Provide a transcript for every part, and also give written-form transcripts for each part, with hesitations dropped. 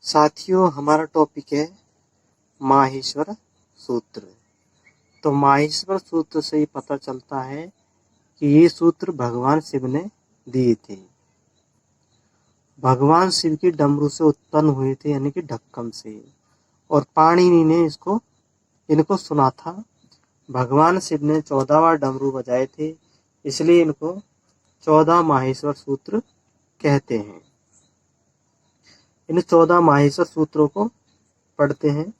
साथियों, हमारा टॉपिक है माहेश्वर सूत्र। तो माहेश्वर सूत्र से ही पता चलता है कि ये सूत्र भगवान शिव ने दिए थे। भगवान शिव की डमरू से उत्पन्न हुए थे, यानी कि ढक्कन से, और पाणिनि ने इनको सुना था। भगवान शिव ने 14 बार डमरू बजाए थे, इसलिए इनको 14 माहेश्वर सूत्र कहते हैं। इन 14 माहेश्वर सूत्रों को पढ़ते हैं।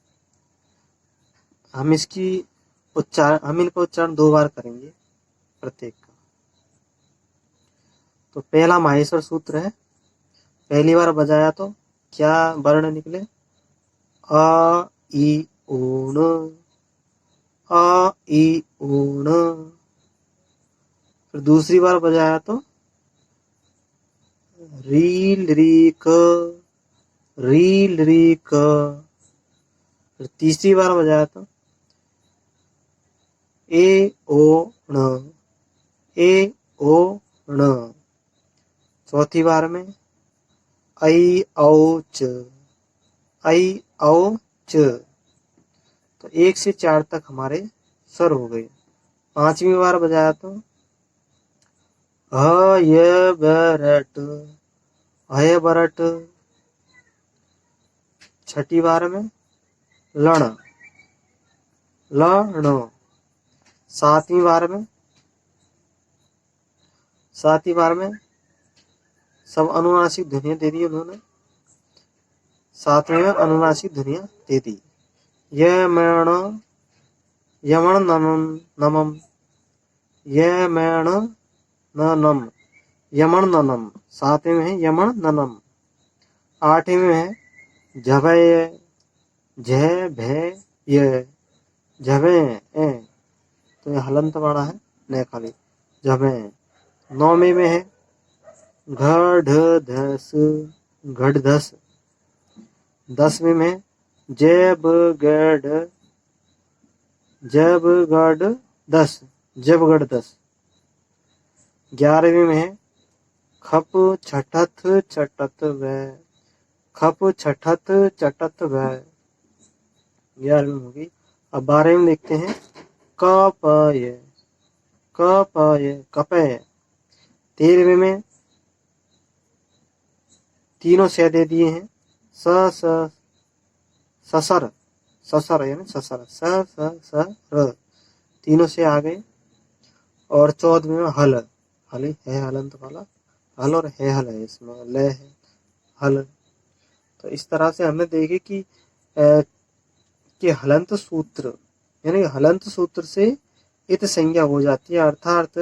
हम इनका उच्चारण 2 बार करेंगे प्रत्येक का। तो पहला माहेश्वर सूत्र है। पहली बार बजाया तो क्या वर्ण निकले? अ ई ऊण, अ ई ऊण। फिर दूसरी बार बजाया तो रील री क, रील री क। फिर तीसरी बार बजाया तो ए ओ ण, ए ओ ण। चौथी बार में ऐ औ च, ऐ औ च। तो 1 से 4 तक हमारे स्वर हो गए। 5वीं बार बजाया तो ह य बरट, हय बरट। 6ठी बार में लण, लण। 7वीं बार में सब अनुनासिक ध्वनियां दे दी उन्होंने। 7वें में अनुनासिक ध्वनियां दे दी। यमण, यमण नमम, नमम, यमण ननम, यमण ननम। 7वें में है यमण ननम। 8वें में है झभय, झ भय य, झभे ए। तो ये हलंत वाला है, न खाली झभे। 9वें में है घ ढ धस, घड़ धस। 10वें में जब गढ़, जब गढ़ दस, जब गढ़ दस। 11वें में है खप छठत चटत व, खप छठत चटत व। 11वीं होगी। अब 12वें में देखते हैं कपय, कपय, कपय। 13वें में तीनों से दे दिए हैं। स ससर, ससर यानी ससर, स र। तीनों से आ गए। और 14वें में हल, हल है हलंत वाला, हल और है हल है, इसमें लय है हल। तो इस तरह से हमने देखे कि हलंत सूत्र, यानी हलंत सूत्र से इत संज्ञा हो जाती है, अर्थात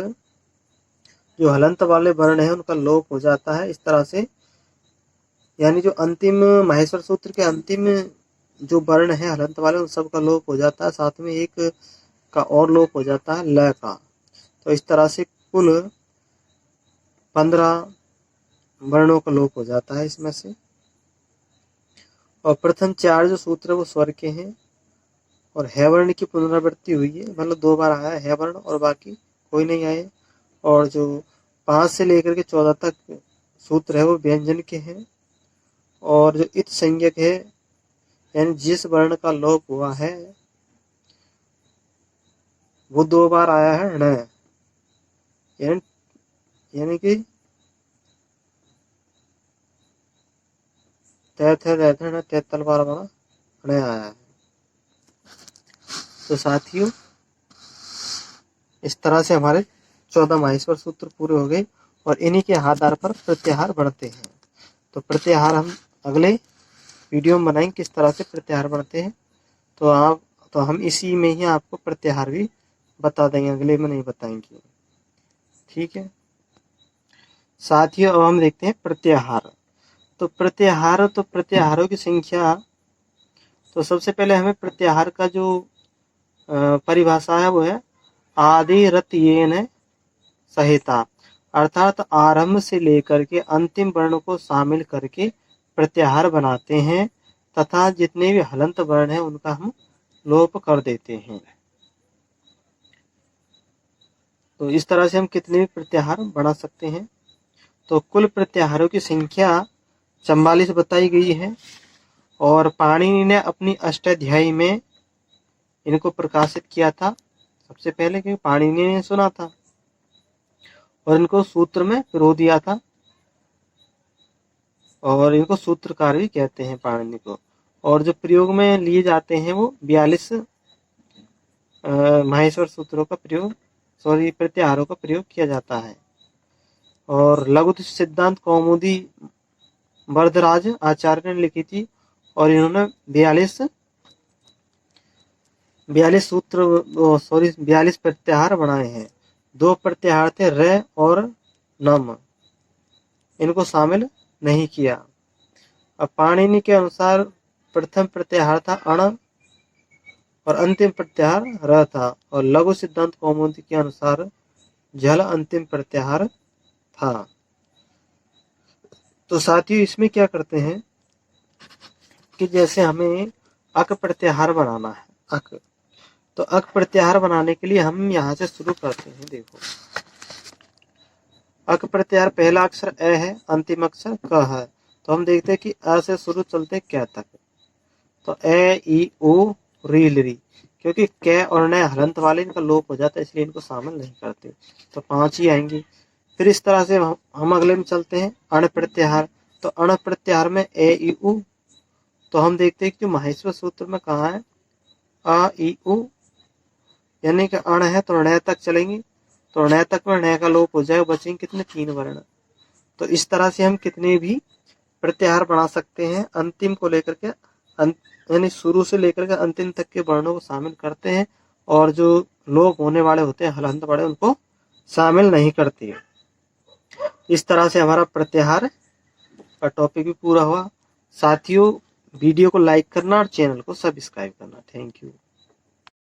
जो हलंत वाले वर्ण है उनका लोप हो जाता है। इस तरह से यानी जो अंतिम माहेश्वर सूत्र के अंतिम जो वर्ण है हलंत वाले, उन सब का लोप हो जाता है। साथ में एक का और लोप हो जाता है, ल का। तो इस तरह से कुल 15 वर्णों का लोप हो जाता है इसमें से। और प्रथम 4 जो सूत्र है वो स्वर के हैं, और है वर्ण की पुनरावृत्ति हुई है, मतलब 2 बार आया है वर्ण, और बाकी कोई नहीं आए। और जो 5 से लेकर के 14 तक सूत्र है वो व्यंजन के हैं। और जो इत संज्ञक है, यानी जिस वर्ण का लोप हुआ है वो 2 बार आया है ण, यानी कि तैतल बार वाला ण आया है। तो साथियों, इस तरह से हमारे 14 माहेश्वर सूत्र पूरे हो गए, और इन्हीं के आधार पर प्रत्याहार बढ़ते हैं। तो प्रत्याहार हम अगले वीडियो में बनाएंगे, किस तरह से प्रत्याहार बढ़ते हैं। तो हम इसी में ही आपको प्रत्याहार भी बता देंगे, अगले में नहीं बताएंगे। ठीक है साथियों, अब हम देखते हैं प्रत्याहार। तो प्रत्याहारों की संख्या। तो सबसे पहले हमें प्रत्याहार का जो परिभाषा है वो है आदि रत्येन सहिता, अर्थात आरंभ से लेकर के अंतिम वर्ण को शामिल करके प्रत्याहार बनाते हैं, तथा जितने भी हलंत वर्ण हैं उनका हम लोप कर देते हैं। तो इस तरह से हम कितने भी प्रत्याहार बना सकते हैं। तो कुल प्रत्याहारों की संख्या 44 बताई गई है, और पाणिनि ने अपनी अष्टाध्यायी में इनको प्रकाशित किया था सबसे पहले, क्योंकि पाणिनि ने सुना था और इनको सूत्र में पिरो दिया था, और इनको सूत्रकार भी कहते हैं पाणिनि को। और जो प्रयोग में लिए जाते हैं वो 42 माहेश्वर सूत्रों का प्रयोग, प्रत्याहारों का प्रयोग किया जाता है। और लघु सिद्धांत कौमुदी वरदराज आचार्य ने लिखी थी और इन्होंने 42 प्रत्याहार बनाए हैं। 2 प्रत्याहार थे र और नम, इनको शामिल नहीं किया। अब पाणिनि के अनुसार प्रथम प्रत्याहार था अण और अंतिम प्रत्याहार र था, और लघु सिद्धांत कौमुदी के अनुसार झल अंतिम प्रत्याहार था। तो साथियों इसमें क्या करते हैं कि जैसे हमें अक प्रत्याहार बनाना है, अक, तो अक प्रत्याहार बनाने के लिए हम यहाँ से शुरू करते हैं। देखो अक प्रत्याहार पहला अक्षर अ है, अंतिम अक्षर क है, तो हम देखते हैं कि अ से शुरू चलते क्या तक, तो ए ई ओ री री, क्योंकि क और न हलंत वाले इनका लोप हो जाता है इसलिए इनको शामिल नहीं करते, तो 5 ही आएंगे। फिर इस तरह से हम अगले में चलते हैं अण प्रत्याहार, तो अण प्रत्याहार में ए ई उ, तो हम देखते हैं कि माहेश्वर सूत्र में कहाँ है अ ई उ, यानी कि अण है तो ण तक चलेंगे, तो ण तक में ण का लोप हो जाएगा, बचेंगे कितने 3 वर्ण। तो इस तरह से हम कितने भी प्रत्याहार बना सकते हैं, अंतिम को लेकर के यानी शुरू से लेकर के अंतिम तक के वर्णों को शामिल करते हैं, और जो लोप होने वाले होते हैं हलंत वाले उनको शामिल नहीं करती है। इस तरह से हमारा प्रत्याहार का टॉपिक भी पूरा हुआ। साथियों वीडियो को लाइक करना और चैनल को सब्सक्राइब करना। Thank you.